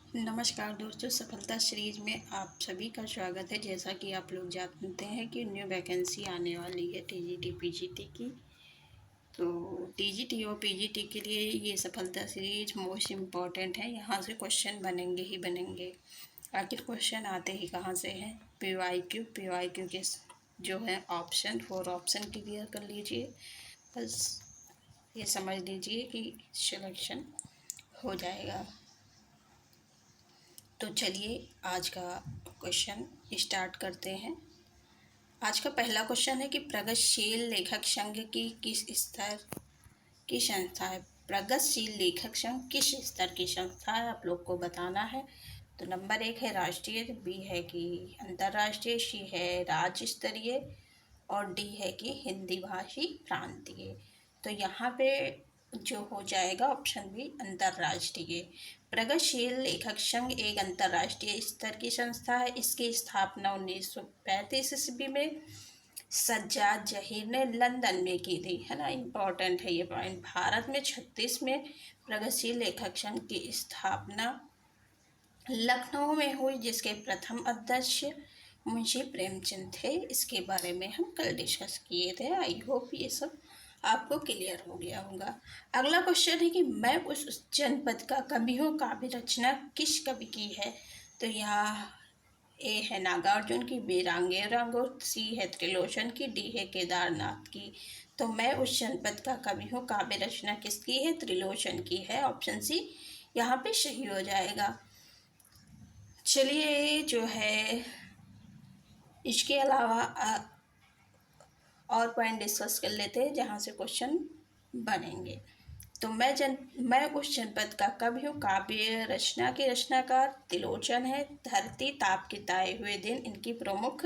नमस्कार दोस्तों, सफलता सीरीज में आप सभी का स्वागत है। जैसा कि आप लोग जानते हैं कि न्यू वैकेंसी आने वाली है टीजीटी पीजीटी की। तो टीजीटी और पीजीटी के लिए ये सफलता सीरीज मोस्ट इम्पॉर्टेंट है। यहाँ से क्वेश्चन बनेंगे ही बनेंगे। आखिर क्वेश्चन आते ही कहाँ से हैं? पीवाईक्यू के जो है ऑप्शन 4 ऑप्शन क्लियर कर लीजिए। बस ये समझ लीजिए कि सिलेक्शन हो जाएगा। तो चलिए आज का क्वेश्चन स्टार्ट करते हैं। आज का पहला क्वेश्चन है कि प्रगतिशील लेखक संघ की किस स्तर की संस्था है? प्रगतिशील लेखक संघ किस स्तर की संस्था है, आप लोग को बताना है। तो नंबर 1 है राष्ट्रीय, बी है कि अंतर्राष्ट्रीय, सी है राज्य स्तरीय और डी है कि हिंदी भाषी प्रांतीय। तो यहाँ पे जो हो जाएगा ऑप्शन बी अंतर्राष्ट्रीय। प्रगतिशील लेखक संघ एक अंतर्राष्ट्रीय स्तर की संस्था है। इसकी स्थापना 1935 ईस्वी में सज्जाद जहीर ने लंदन में की थी, है ना। इम्पोर्टेंट है ये पॉइंट। भारत में 36 में प्रगतिशील लेखक संघ की स्थापना लखनऊ में हुई, जिसके प्रथम अध्यक्ष मुंशी प्रेमचंद थे। इसके बारे में हम कल डिस्कस किए थे। आई होप ये सब आपको क्लियर हो गया होगा। अगला क्वेश्चन है कि मैं उस जनपद का कवि हूँ, काव्य रचना किस कवि की है? तो यहाँ ए है नागार्जुन की, बी रांगेरांगो, सी है त्रिलोचन की, डी है केदारनाथ की। तो मैं उस जनपद का कवि हूँ काव्य रचना किसकी है? त्रिलोचन की है। ऑप्शन सी यहाँ पे सही हो जाएगा। चलिए जो है इसके अलावा और पॉइंट डिस्कस कर लेते हैं जहाँ से क्वेश्चन बनेंगे। तो मैं उस जनपद का कवि हूँ काव्य रचना के रचनाकार त्रिलोचन है। धरती ताप के ताए हुए दिन इनकी प्रमुख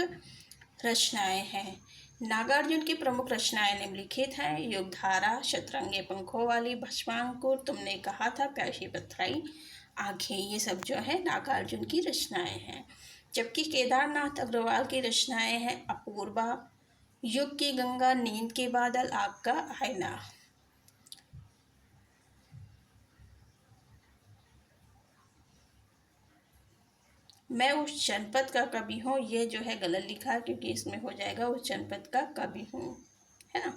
रचनाएं हैं। नागार्जुन की प्रमुख रचनाएं निम्नलिखित हैं: युगधारा, शतरंगे पंखों वाली, भस्मांकुर, तुमने कहा था, प्यासी पथराई आंखें। ये सब जो है नागार्जुन की रचनाएं हैं। जबकि केदारनाथ अग्रवाल की रचनाएं हैं अपूर्वा, युग की गंगा, नींद के बादल, आग का आईना। मैं उस जनपद का कवि हूँ, ये जो है गलत लिखा है क्योंकि इसमें हो जाएगा उस जनपद का कवि हूँ, है ना।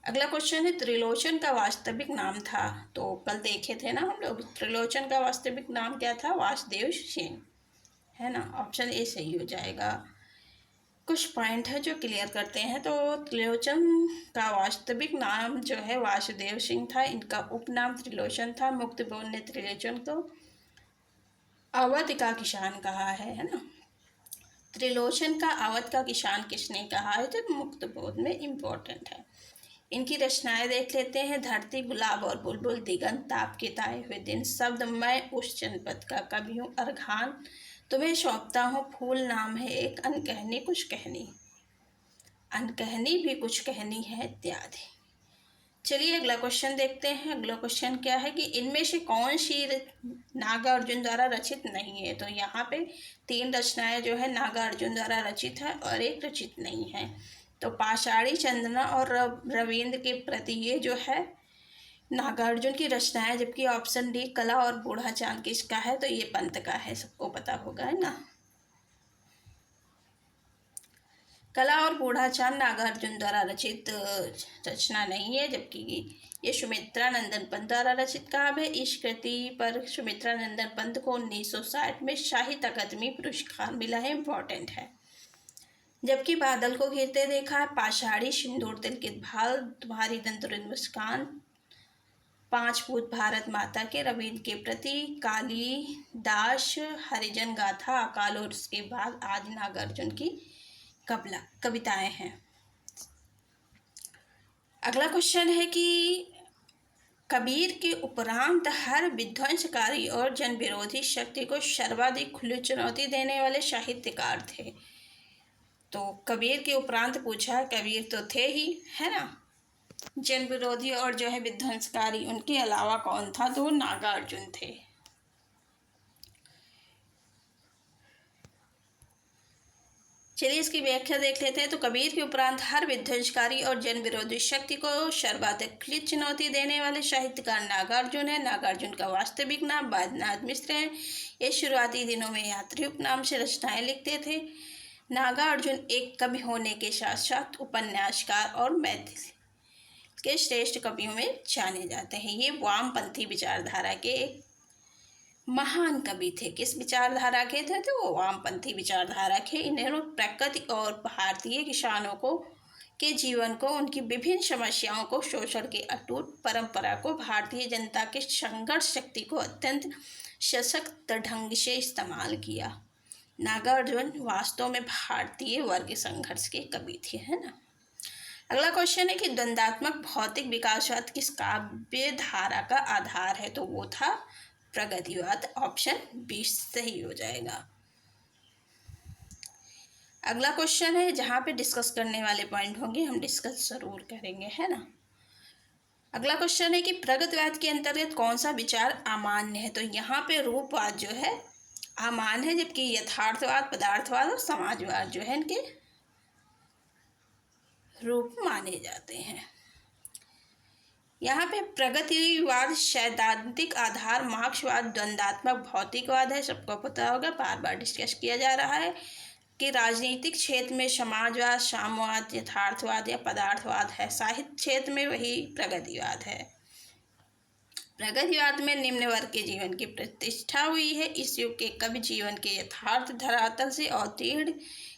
अगला क्वेश्चन है त्रिलोचन का वास्तविक नाम था। तो कल देखे थे ना हम लोग, त्रिलोचन का वास्तविक नाम क्या था? वासुदेव सिंह, है ना। ऑप्शन ए सही हो जाएगा। कुछ पॉइंट है जो क्लियर करते हैं। तो त्रिलोचन का वास्तविक नाम जो है वासुदेव सिंह था। इनका उपनाम त्रिलोचन था। मुक्तबोध ने त्रिलोचन को अवध का किसान कहा है ना। त्रिलोचन का अवध का किसान किसने कहा है? तो मुक्तबोध में इम्पोर्टेंट है। इनकी रचनाएं देख लेते हैं। धरती, गुलाब और बुलबुल, दिगंत, ताप के ताए हुए दिन, शब्द, मैं उस जनपद का कवि हूँ, अर्घान, तुम्हें सौंपता हूँ, फूल नाम है एक, अनकहनी कुछ कहनी, अनकहनी भी कुछ कहनी है इत्यादि। चलिए अगला क्वेश्चन देखते हैं। अगला क्वेश्चन क्या है कि इनमें से कौन सी नागार्जुन द्वारा रचित नहीं है? तो यहाँ पे 3 रचनाएं जो है नागार्जुन द्वारा रचित है और एक रचित नहीं है। तो पाषाणी, चंदना और रविंद्र के प्रति ये जो है नागार्जुन की रचनाएं। जबकि ऑप्शन डी कला और बूढ़ा चांद किसका है? तो ये पंत का है, सबको पता होगा, है ना। कला और बूढ़ा चांद नागार्जुन द्वारा रचित रचना नहीं है, जबकि ये सुमित्रा नंदन पंत द्वारा रचित काव्य है। इस कृति पर सुमित्रा नंदन पंत को 1960 में साहित्य अकादमी पुरस्कार मिला है। इम्पोर्टेंट है। जबकि बादल को घिरते देखा है, पाषाणी, सिंदूर तिलकित भाल, तुम्हारी दंतुरित मुस्कान, 5 फूट भारत माता के, रविंद्र के प्रति, कालिदास, हरिजन गाथा, अकाल और उसके बाद आदि नागार्जुन की कविताएं हैं। अगला क्वेश्चन है कि कबीर के उपरांत हर विध्वंसकारी और जन विरोधी शक्ति को सर्वाधिक खुली चुनौती देने वाले साहित्यकार थे। तो कबीर के उपरांत पूछा, कबीर तो थे ही, है ना। जन विरोधी और जो है विध्वंसकारी, उनके अलावा कौन था? तो नागार्जुन थे। चलिए इसकी व्याख्या देख लेते हैं। तो कबीर के उपरांत हर विध्वंसकारी और जन विरोधी शक्ति को सर्वाधिक चुनौती देने वाले साहित्यकार नागार्जुन है। नागार्जुन का वास्तविक नाम बैद्यनाथ मिश्र है। ये शुरुआती दिनों में यात्री उपनाम से रचनाएं लिखते थे। नागार्जुन एक कवि होने के साथ साथ उपन्यासकार और मैथिली के श्रेष्ठ कवियों में जाने जाते हैं। ये वामपंथी विचारधारा के एक महान कवि थे। किस विचारधारा के थे? तो वो वामपंथी विचारधारा के। इन्होंने प्रकृति और भारतीय किसानों को के जीवन को, उनकी विभिन्न समस्याओं को, शोषण की अटूट परंपरा को, भारतीय जनता के संघर्ष शक्ति को अत्यंत सशक्त ढंग से इस्तेमाल किया। नागार्जुन वास्तव में भारतीय वर्ग संघर्ष के कवि थे, है ना। अगला क्वेश्चन है कि द्वंद्वात्मक भौतिक विकासवाद किस काव्य धारा का आधार है? तो वो था प्रगतिवाद। ऑप्शन 20 सही हो जाएगा। अगला क्वेश्चन है जहाँ पे डिस्कस करने वाले पॉइंट होंगे, हम डिस्कस जरूर करेंगे, है ना। अगला क्वेश्चन है कि प्रगतिवाद के अंतर्गत कौन सा विचार अमान्य है? तो यहाँ पे रूपवाद जो है अमान्य है, जबकि यथार्थवाद, पदार्थवाद और समाजवाद जो है इनके रूप माने जाते हैं। यहाँ पे प्रगतिवाद सैद्धांतिक आधार, मार्क्सवाद द्वंद्वात्मक भौतिकवाद है। सबको पता होगा, बार बार डिस्कस किया जा रहा है कि राजनीतिक क्षेत्र में समाजवाद, साम्यवाद, यथार्थवाद या पदार्थवाद है। साहित्य क्षेत्र में वही प्रगतिवाद है। प्रगतिवाद में निम्न वर्ग के जीवन की प्रतिष्ठा हुई है। इस युग के कवि जीवन के यथार्थ धरातल से अवतीर्ण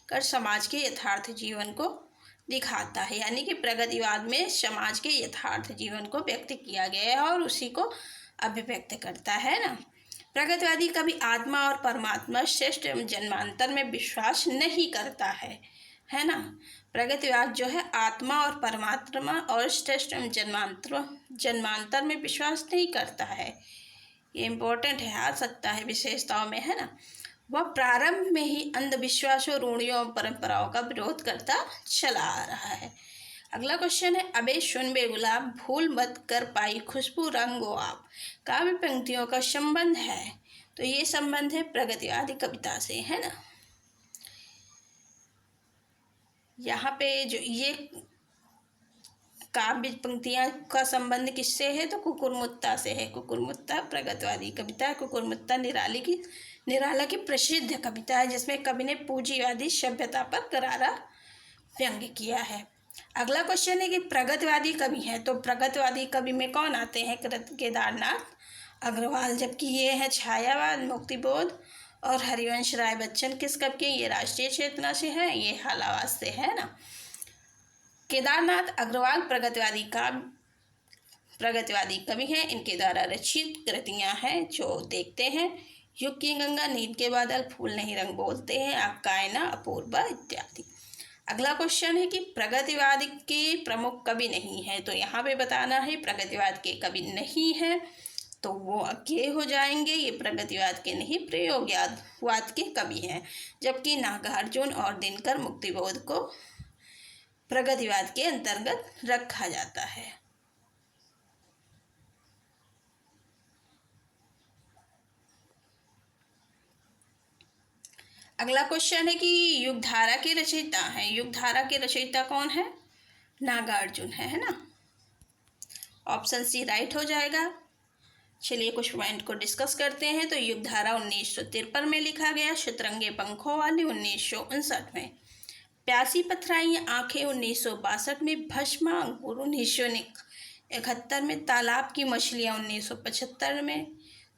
कर समाज के यथार्थ जीवन को दिखाता है। यानी कि प्रगतिवाद में समाज के यथार्थ जीवन को व्यक्त किया गया है और उसी को अभिव्यक्त करता है ना। प्रगतिवादी कभी आत्मा और परमात्मा, श्रेष्ठ एवं जन्मांतर में विश्वास नहीं करता है ना। प्रगतिवाद जो है आत्मा और परमात्मा और श्रेष्ठ एवं जन्मांतर में विश्वास नहीं करता है। ये इम्पोर्टेंट है, आ सकता है विशेषताओं में, है ना। वह प्रारंभ में ही अंधविश्वासों, रूढ़ियों और परंपराओं का विरोध करता चला आ रहा है। अगला क्वेश्चन है अबे सुन बे गुलाब, भूल मत कर पाई खुशबू रंगो आप, काव्य पंक्तियों का संबंध है। तो ये संबंध है प्रगतिवादी कविता से, है ना। यहाँ पे जो ये काव्य पंक्तियाँ का संबंध किससे है? तो कुकुरमुत्ता से है। कुकुरमुत्ता प्रगतिवादी कविता है। कुकुरमुत्ता निराला की प्रसिद्ध कविता है, जिसमें कवि ने पूंजीवादी सभ्यता पर करारा व्यंग्य किया है। अगला क्वेश्चन है कि प्रगतिवादी कवि हैं, तो प्रगतिवादी कवि में कौन आते हैं? केदारनाथ अग्रवाल, जबकि ये है छायावाद, मुक्तिबोध और हरिवंश राय बच्चन किस कवि के? ये राष्ट्रीय चेतना से है, ये हालावाद से, है ना। केदारनाथ अग्रवाल प्रगतिवादी कवि हैं। इनके द्वारा रचित कृतियां हैं जो देखते हैं, युग की गंगा, नींद के बादल, फूल नहीं रंग बोलते हैं, आकायना, अपूर्वा इत्यादि। अगला क्वेश्चन है कि प्रगतिवाद के प्रमुख कवि नहीं है, तो यहाँ पे बताना है प्रगतिवाद के कवि नहीं है, तो वो अज्ञेय हो जाएंगे। ये प्रगतिवाद के नहीं, प्रयोगवाद के कवि हैं। जबकि नागार्जुन और दिनकर मुक्तिबोध को प्रगतिवाद के अंतर्गत रखा जाता है। अगला क्वेश्चन है कि युगधारा के रचयिता हैं। युगधारा के रचयिता कौन है? नागार्जुन है ना। ऑप्शन सी राइट हो जाएगा। चलिए कुछ पॉइंट को डिस्कस करते हैं। तो युगधारा 1953 में लिखा गया, शतरंगे पंखों वाली 1959 में, प्यासी पथराई आंखें 1962 में, भस्मा अंकुर 1971 में, तालाब की मछलियाँ 1975 में,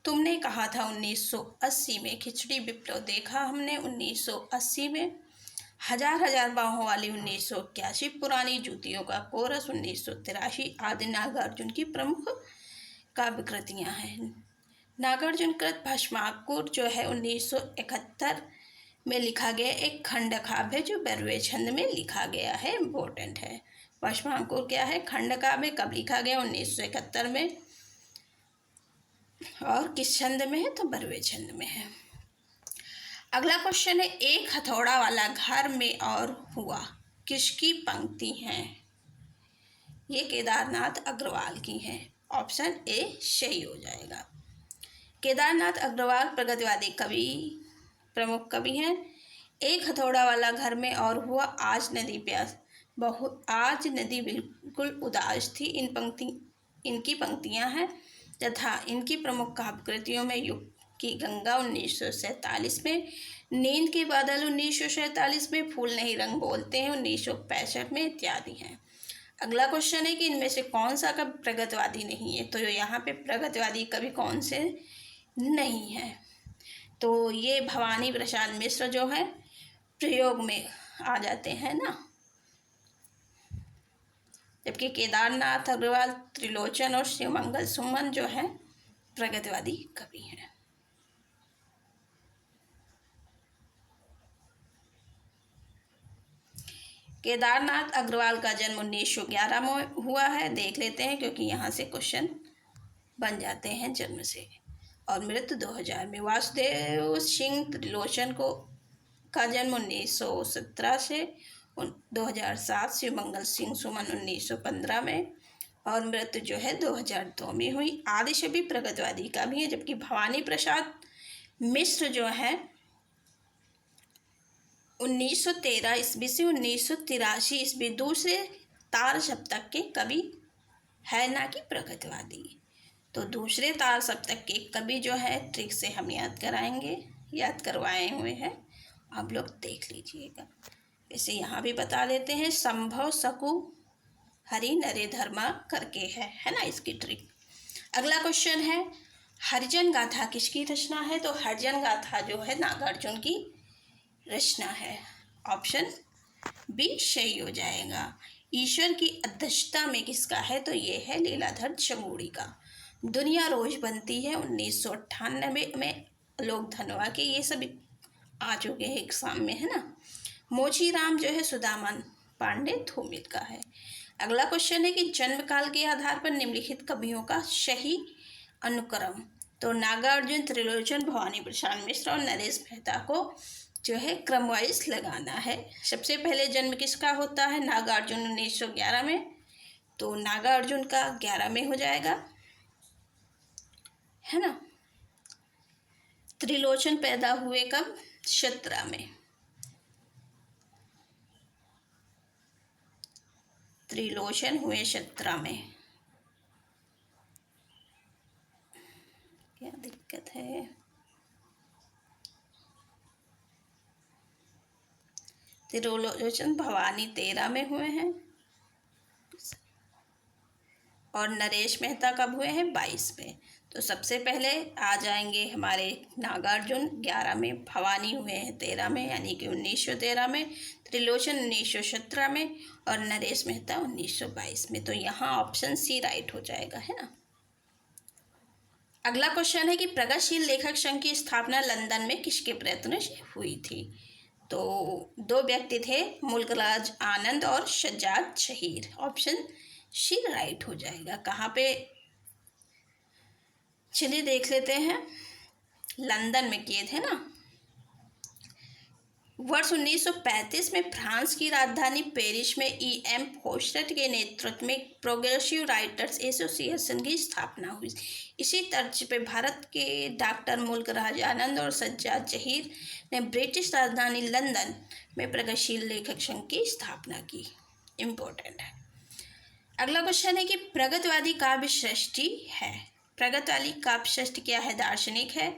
तुमने कहा था 1980 में, खिचड़ी विप्लव देखा हमने 1980 में, हजार हजार बाहों वाली 1981, पुरानी जूतियों का कोरस 1983 आदि नागार्जुन की प्रमुख काव्य कृतियाँ हैं। नागार्जुन कृत भस्मांकुर जो है 1971 में लिखा गया एक खंड काव्य है, जो बरवे छंद में लिखा गया है, इम्पोर्टेंट है। भस्मांकुर क्या है? खंड काव्य। कब लिखा गया? 1971 में। और किस छंद में है? तो बरवे छंद में है। अगला क्वेश्चन है एक हथौड़ा वाला घर में और हुआ, किसकी पंक्ति हैं? ये केदारनाथ अग्रवाल की हैं। ऑप्शन ए सही हो जाएगा। केदारनाथ अग्रवाल प्रगतिवादी कवि, प्रमुख कवि हैं। एक हथौड़ा वाला घर में और हुआ आज नदी प्यास, आज नदी बिल्कुल उदास थी। इनकी पंक्तियां हैं तथा इनकी प्रमुख काव्य कृतियों में युग की गंगा 1947 में, नींद के बादल 1947 में, फूल नहीं रंग बोलते हैं 1965 में इत्यादि हैं। अगला क्वेश्चन है कि इनमें से कौन सा कवि प्रगतिवादी नहीं है। तो यहाँ पे प्रगतिवादी कवि कौन से नहीं है, तो ये भवानी प्रसाद मिश्र जो है प्रयोग में आ जाते हैं ना, जबकि केदारनाथ अग्रवाल, त्रिलोचन और शिवमंगल सुमन जो है प्रगतिवादी कवि हैं। केदारनाथ अग्रवाल का जन्म 1911 में हुआ है, देख लेते हैं क्योंकि यहाँ से क्वेश्चन बन जाते हैं जन्म से। और मृत्यु 2000 में। वासुदेव सिंह त्रिलोचन का जन्म 1917 से 2007, शिवमंगल सिंह सुमन 1915 में, और मृत्यु जो है 2002 में हुई। आदिशवी प्रगतिवादी का भी है, जबकि भवानी प्रसाद मिश्र जो है 1913 ईस्वी से 1983 ईस्वी दूसरे तार सप्तक के कवि है, ना कि प्रगतिवादी। तो दूसरे तार सप्तक के कवि जो है ट्रिक से हम याद कराएंगे, याद करवाए हुए हैं, आप लोग देख लीजिएगा। वैसे यहाँ भी बता देते हैं, संभव सकु हरि नरे धर्मा करके है ना इसकी ट्रिक। अगला क्वेश्चन है, हरिजन गाथा किसकी रचना है। तो हरिजन गाथा जो है नागार्जुन की रचना है। ऑप्शन बी सही हो जाएगा। ईश्वर की अध्यक्षता में किसका है, तो ये है लीलाधर चंगुड़ी का। दुनिया रोज बनती है 1998 में आलोक धनवा के, ये सब आ चुके हैं एग्जाम में, है ना। मोची राम जो है सुदामन पांडे धूमिल का है। अगला क्वेश्चन है कि जन्म काल के आधार पर निम्नलिखित कवियों का सही अनुक्रम। तो नागार्जुन, त्रिलोचन, भवानी प्रसाद मिश्र और नरेश मेहता को जो है क्रम वाइज लगाना है। सबसे पहले जन्म किसका होता है, नागार्जुन 1911 में, तो नागार्जुन का 11 में हो जाएगा, है ना। त्रिलोचन पैदा हुए कब, 17 में। त्रिलोचन हुए 17 में। क्या दिक्कत है, त्रिलोचन भवानी 13 में हुए हैं, और नरेश मेहता कब हुए हैं, 22 में। तो सबसे पहले आ जाएंगे हमारे नागार्जुन 11 में, भवानी हुए हैं 13 में यानी कि 1913 में, त्रिलोचन 1917 में, और नरेश मेहता 1922 में। तो यहाँ ऑप्शन सी राइट हो जाएगा, है ना। अगला क्वेश्चन है कि प्रगतिशील लेखक संघ की स्थापना लंदन में किसके प्रयत्न से हुई थी। तो 2 व्यक्ति थे, मुल्कराज आनंद और Sajjad Zaheer. Option C right हो जाएगा। कहाँ पे, चलिए देख लेते हैं। लंदन में किए थे ना। वर्ष 1935 में फ्रांस की राजधानी पेरिस में E.M. फोस्टर के नेतृत्व में प्रोग्रेसिव राइटर्स एसोसिएशन की स्थापना हुई। इसी तर्ज पे भारत के डॉक्टर मुल्कराज आनंद और सज्जाद जहीर ने ब्रिटिश राजधानी लंदन में प्रगतिशील लेखक संघ की स्थापना की। इम्पोर्टेंट है। अगला क्वेश्चन है कि प्रगतिवादी काव्य सृष्टि है। प्रगतिवादी काव्य सृष्टि क्या है, दार्शनिक है,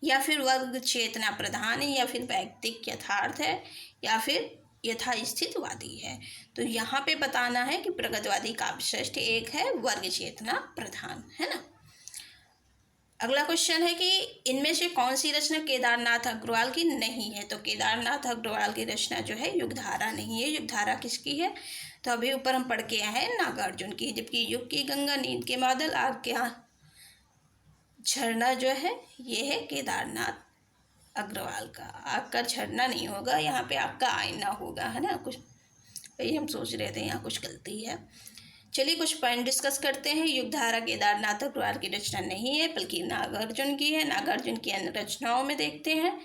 या फिर वर्ग चेतना प्रधान है, या फिर वैयक्तिक यथार्थ है, या फिर यथास्थितिवादी है। तो यहाँ पे बताना है कि प्रगतिवादी काव्य सृष्टि एक है वर्ग चेतना प्रधान, है ना। अगला क्वेश्चन है कि इनमें से कौन सी रचना केदारनाथ अग्रवाल की नहीं है। तो केदारनाथ अग्रवाल की रचना जो है युगधारा नहीं है। युगधारा किसकी है, तो अभी ऊपर हम पढ़ के आए हैं नागार्जुन की। जबकि युग की गंगा, नींद के बादल, आग के झरना जो है ये है केदारनाथ अग्रवाल का। आग का झरना नहीं होगा, यहाँ पे आग का आईना होगा, है ना। कुछ वही हम सोच रहे थे, यहाँ कुछ गलती है। चलिए कुछ पॉइंट डिस्कस करते हैं। युगधारा केदारनाथ अग्रवाल की रचना नहीं है, बल्कि नागार्जुन की है। नागार्जुन की अन्य रचनाओं में देखते हैं,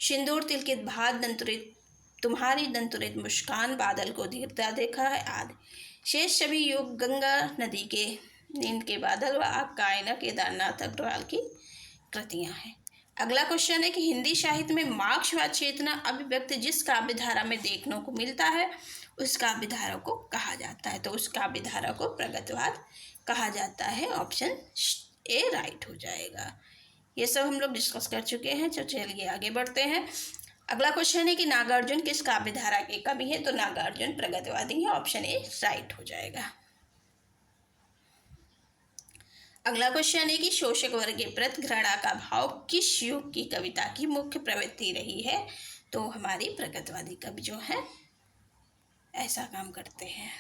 सिंदूर तिलकित भात, दंतुरित तुम्हारी दंतुरित मुस्कान, बादल को धीरता देखा है आदि। शेष सभी युग गंगा नदी के, नींद के बादल व आग का आईना केदारनाथ अग्रवाल की कृतियाँ हैं। अगला क्वेश्चन है कि हिंदी साहित्य में मार्क्सवाद चेतना अभिव्यक्ति जिस काव्य धारा में देखने को मिलता है उस काव्य धारा को कहा जाता है। तो उस काव्य धारा को प्रगतिवाद कहा जाता है। ऑप्शन ए राइट हो जाएगा। ये सब हम लोग डिस्कस कर चुके हैं। तो चलिए आगे बढ़ते हैं। अगला क्वेश्चन है कि नागार्जुन किस काव्य धारा के कवि है। तो नागार्जुन प्रगतिवादी है। ऑप्शन ए राइट हो जाएगा। अगला क्वेश्चन है कि शोषक वर्ग के प्रति घृणा का भाव किस युग की कविता की मुख्य प्रवृत्ति रही है। तो हमारी प्रगतिवादी कवि जो है ऐसा काम करते हैं।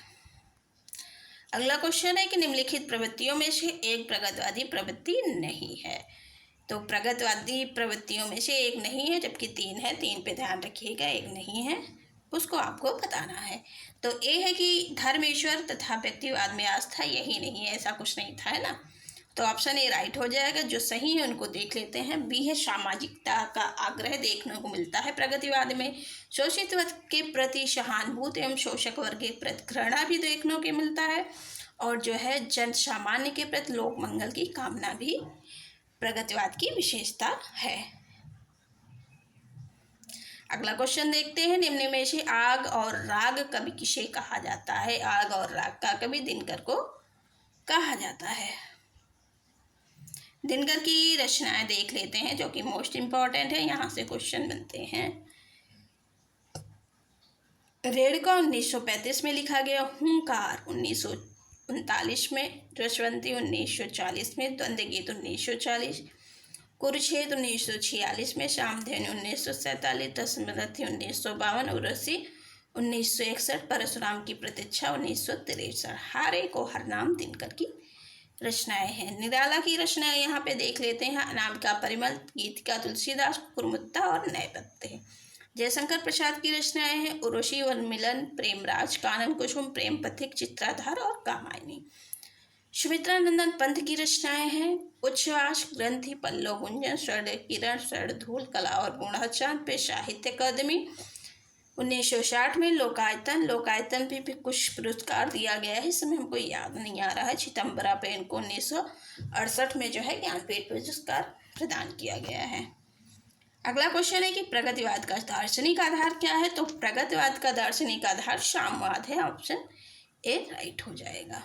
अगला क्वेश्चन है कि निम्नलिखित प्रवृत्तियों में से एक प्रगतिवादी प्रवृत्ति नहीं है। तो प्रगतिवादी प्रवृत्तियों में से एक नहीं है, जबकि 3 है। 3 पे ध्यान रखिएगा, एक नहीं है, उसको आपको बताना है। तो ए है कि धर्म, ईश्वर तथा व्यक्तिवाद में आस्था, यही नहीं है, ऐसा कुछ नहीं था, है ना। तो ऑप्शन ए राइट हो जाएगा। जो सही है उनको देख लेते हैं। बी है सामाजिकता का आग्रह देखने को मिलता है प्रगतिवाद में। शोषित वर्ग के प्रति सहानुभूति एवं शोषक वर्ग के प्रति घृणा भी देखने को मिलता है। और जो है जन सामान्य के प्रति लोक मंगल की कामना भी प्रगतिवाद की विशेषता है। अगला क्वेश्चन देखते हैं। निम्न में से आग और राग कवि किसे कहा जाता है। आग और राग का कवि दिनकर को कहा जाता है। दिनकर की रचनाएं देख लेते हैं जो कि मोस्ट इम्पॉर्टेंट है, यहाँ से क्वेश्चन बनते हैं। रेणुका 1935 में लिखा गया, हुंकार 1939 में, जसवंती 1940 में, द्वंद्व गीत 1940, कुरुक्षेत्र 1946 में, सामधेनु 1947, स्मृति 1952, उर्वशी 1961, परशुराम की प्रतीक्षा 1963। हर एक को हर नाम दिनकर की रचनाएं हैं। निराला की रचनाएं यहाँ पे देख लेते हैं। अनामिका परिमल, गीतिका तुलसीदास, कुरमुत्ता और नैपत्य। जयशंकर प्रसाद की रचनाएं हैं। उर्वशी, वनमिलन, प्रेमराज, कानन कुसुम, प्रेम पथिक, चित्राधार और कामायनी। सुमित्रा नंदन पंत की रचनाएं हैं। उच्छ्वास, ग्रंथि, पल्लव गुंजन, स्वर्ण किरण, स्वर्ण धूल, कला और गुणचांद पे साहित्य अकादमी 1960 में। लोकायतन पे भी कुछ पुरस्कार दिया गया है, इस समय हमको याद नहीं आ रहा है। चिदम्बरा पे इनको 1968 में जो है ज्ञानपीठ पुरस्कार प्रदान किया गया है। अगला क्वेश्चन है कि प्रगतिवाद का दार्शनिक आधार क्या है। तो प्रगतिवाद का दार्शनिक आधार साम्यवाद है। ऑप्शन ए राइट हो जाएगा।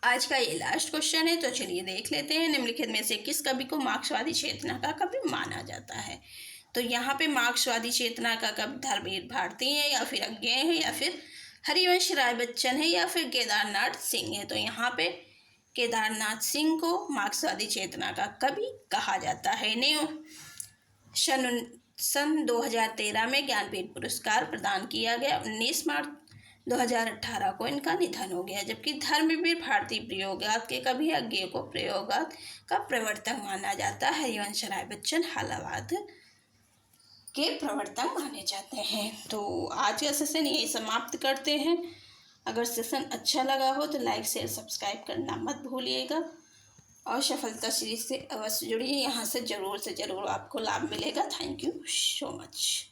आज का ये लास्ट क्वेश्चन है, तो चलिए देख लेते हैं। निम्नलिखित में से किस कवि को मार्क्सवादी चेतना का कवि माना जाता है। तो यहाँ पे मार्क्सवादी चेतना का कवि धर्मवीर भारती है, या फिर अज्ञेय है, या फिर हरिवंश राय बच्चन है, या फिर केदारनाथ सिंह है। तो यहाँ पे केदारनाथ सिंह को मार्क्सवादी चेतना का कवि कहा जाता है। इन्हें सन 2013 में ज्ञानपीठ पुरस्कार प्रदान किया गया। 19 मार्च 2018 को इनका निधन हो गया। जबकि धर्मवीर भारती प्रयोगात के कवि, अज्ञेय को प्रयोगात का प्रवर्तक माना जाता है। हरिवंश राय बच्चन हालावाद के प्रवर्तक माने जाते हैं। तो आज का सेशन यही समाप्त करते हैं। अगर सेशन अच्छा लगा हो तो लाइक शेयर सब्सक्राइब करना मत भूलिएगा, और सफलता सीरीज से अवश्य जुड़िए। यहाँ से ज़रूर आपको लाभ मिलेगा। Thank you so much.